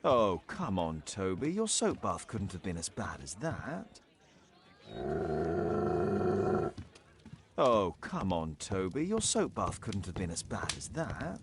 Oh, come on, Toby. Your soap bath couldn't have been as bad as that. Oh, come on, Toby. Your soap bath couldn't have been as bad as that.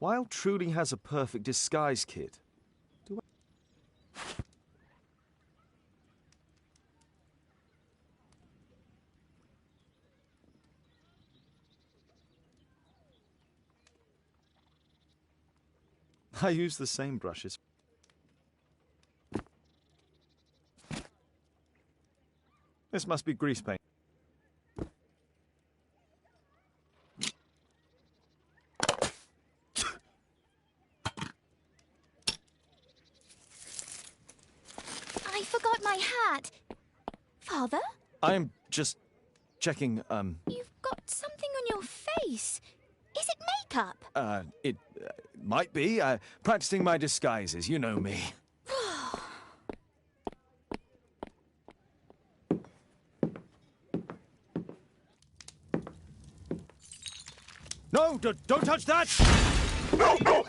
While Trudy has a perfect disguise kit, do I use the same brushes. This must be grease paint. I forgot my hat. Father? I'm just checking, You've got something on your face. Is it makeup? It might be. Practicing my disguises, you know me. No, don't touch that! No!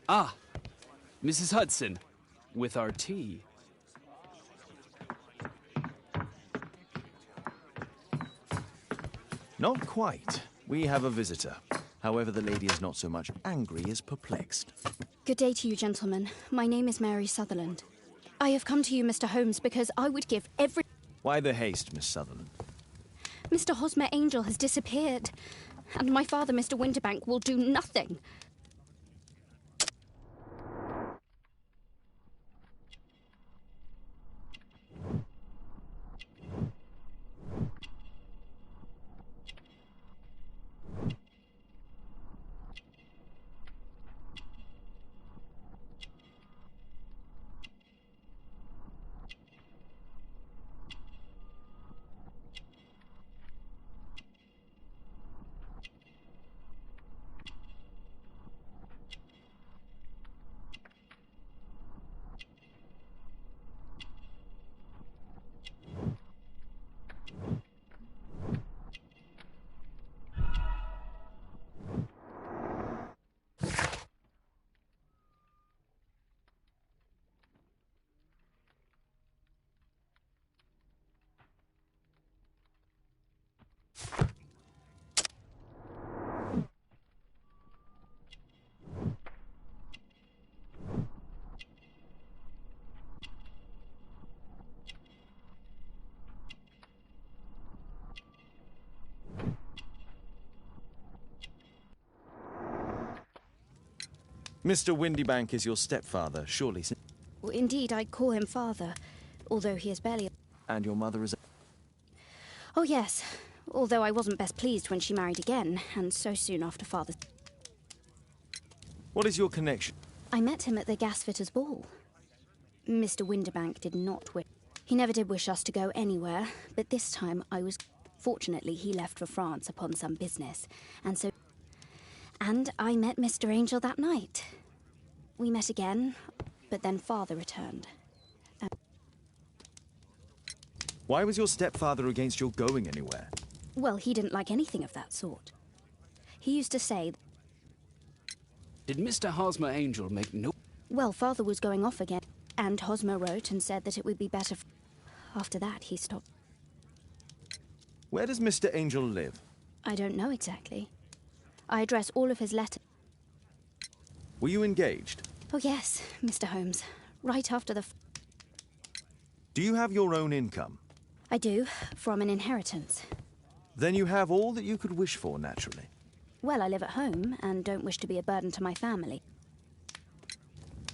Ah, Mrs. Hudson, with our tea. Not quite. We have a visitor. However, the lady is not so much angry as perplexed. Good day to you, gentlemen. My name is Mary Sutherland. I have come to you, Mr. Holmes, because I would give every... Why the haste, Miss Sutherland? Mr. Hosmer Angel has disappeared, and my father, Mr. Winterbank, will do nothing. Mr. Windybank is your stepfather, surely. Well, indeed, I call him father, although he is barely... And your mother is... Oh, yes, although I wasn't best pleased when she married again, and so soon after father's... What is your connection? I met him at the gasfitter's ball. Mr. Winderbank did not wish... He never did wish us to go anywhere, but this time I was... Fortunately, he left for France upon some business, and so... And I met Mr. Angel that night. We met again, but then Father returned. Why was your stepfather against your going anywhere? Well, he didn't like anything of that sort. He used to say, Did Mr. Hosmer Angel make no... well, Father was going off again, and Hosmer wrote and said that it would be better. After that, he stopped. Where does Mr. Angel live? I don't know exactly. I address all of his letters. Were you engaged? Oh, yes, Mr. Holmes. Right after the... Do you have your own income? I do, from an inheritance. Then you have all that you could wish for, naturally. Well, I live at home and don't wish to be a burden to my family.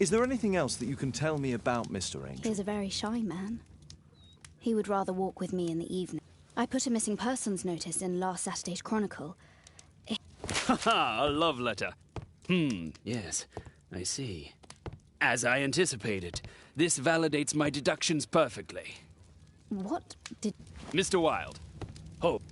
Is there anything else that you can tell me about Mr. Angel? He's a very shy man. He would rather walk with me in the evening. I put a missing persons notice in last Saturday's Chronicle. Haha, a love letter. Yes, I see. As I anticipated, this validates my deductions perfectly. What did... Mr. Wilde. Hope.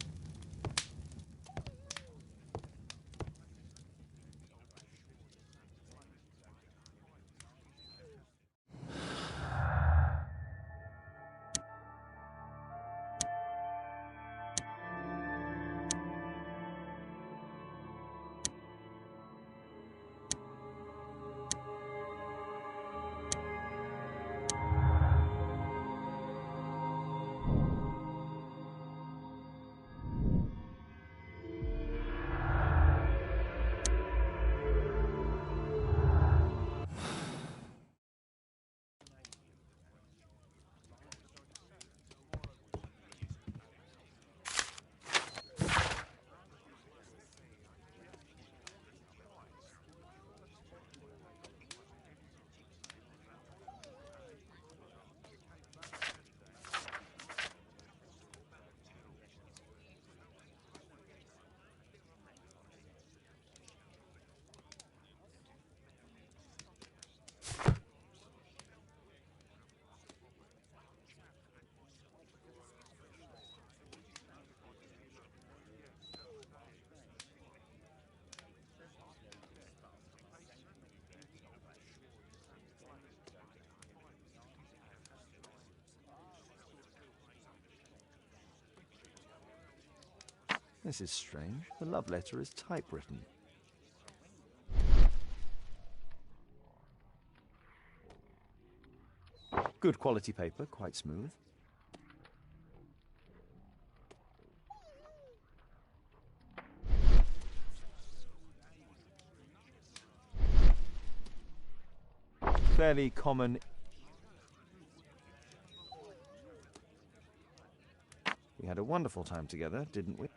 This is strange. The love letter is typewritten. Good quality paper, quite smooth. Fairly common. We had a wonderful time together, didn't we?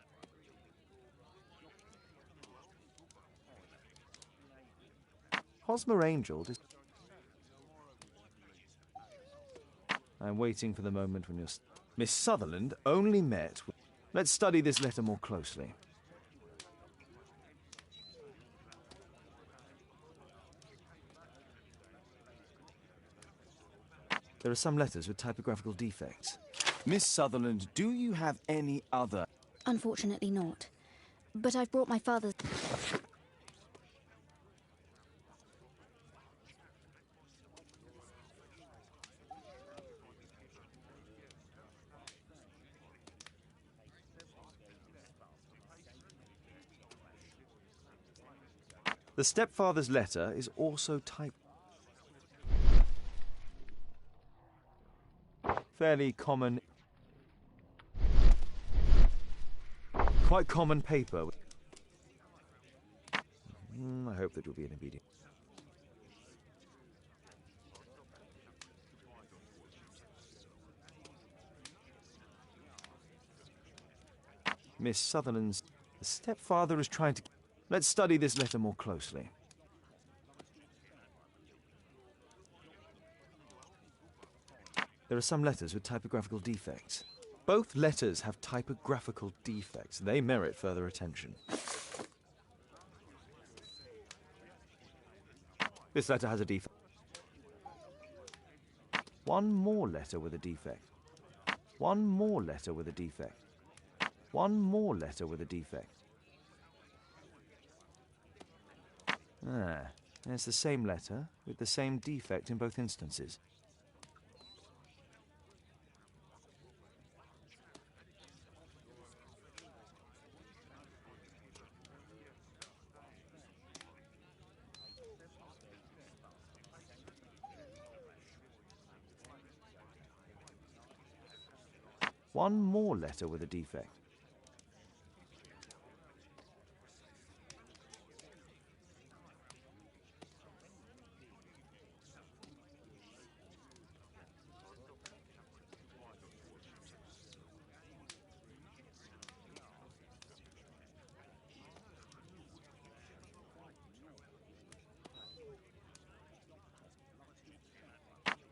Hosmer Angel. I'm waiting for the moment when Miss Sutherland only met. Let's study this letter more closely. There are some letters with typographical defects. Miss Sutherland, do you have any other... Unfortunately not. But I've brought my father's... The stepfather's letter is also typed. Fairly common... Quite common paper. I hope that you'll be an obedient. Miss Sutherland's... The stepfather is trying to... Let's study this letter more closely. There are some letters with typographical defects. Both letters have typographical defects. They merit further attention. This letter has a defect. One more letter with a defect. One more letter with a defect. One more letter with a defect. There's the same letter with the same defect in both instances. One more letter with a defect.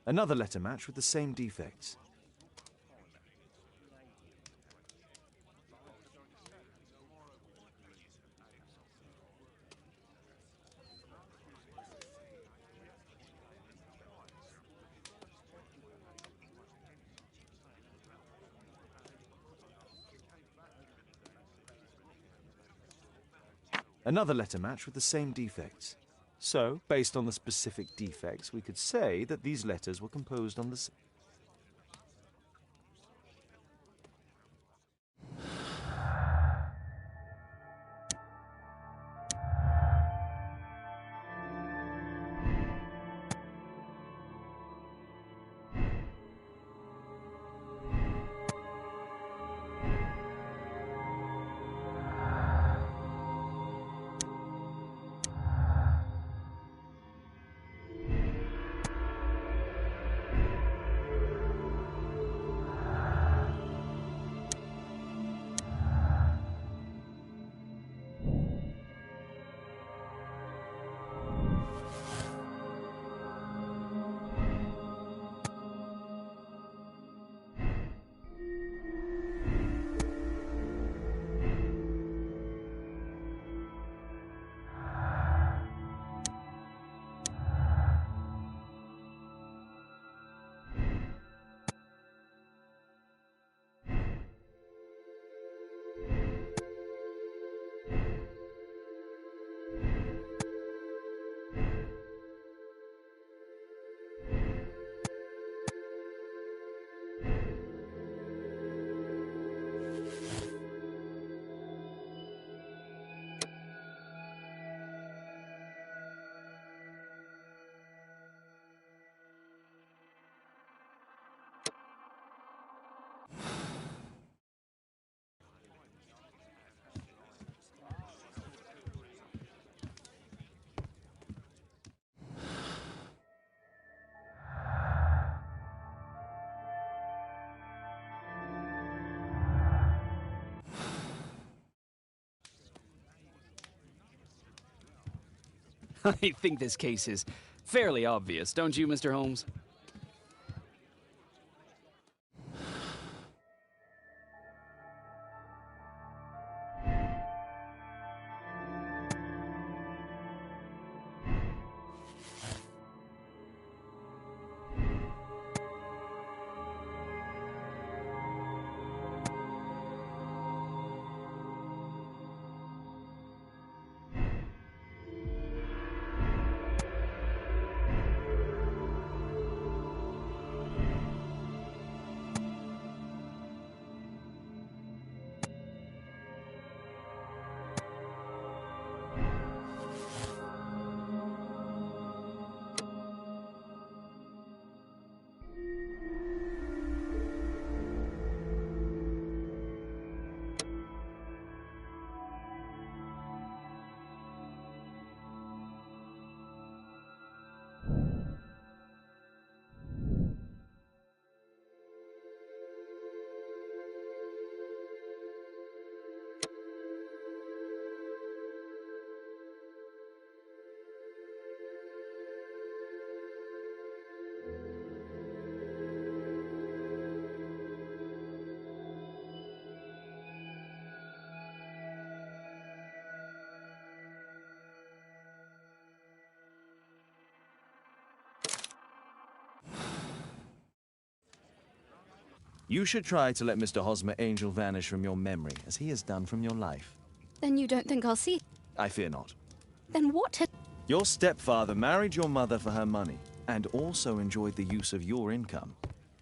Another letter match with the same defects. Another letter match with the same defects. So, based on the specific defects, we could say that these letters were composed on the same. I think this case is fairly obvious, don't you, Mr. Holmes? You should try to let Mr. Hosmer Angel vanish from your memory, as he has done from your life. Then you don't think I'll see? I fear not. Then what Your stepfather married your mother for her money and also enjoyed the use of your income.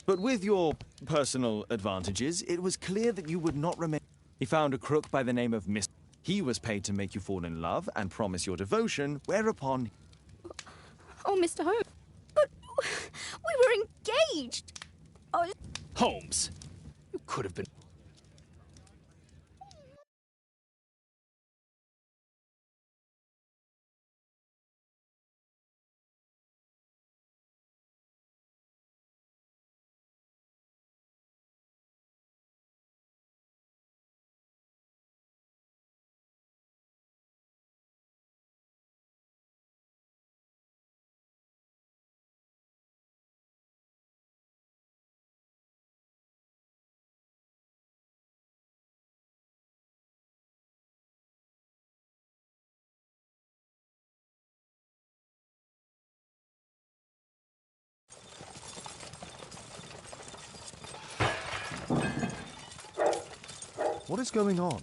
But with your personal advantages, it was clear that you would not remain. He found a crook by the name of Miss. He was paid to make you fall in love and promise your devotion, whereupon... Oh, Mr. Holmes. But we were engaged. Oh, Holmes, you could have been... What is going on?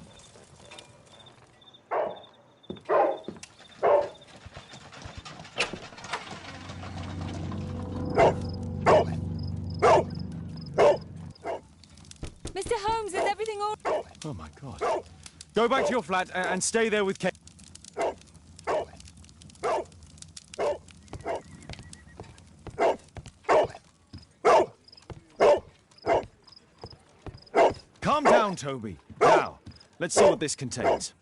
Mr. Holmes, is everything all right? Oh my God. Go back to your flat and stay there with Kate. Calm down, Toby. Now, let's see what this contains.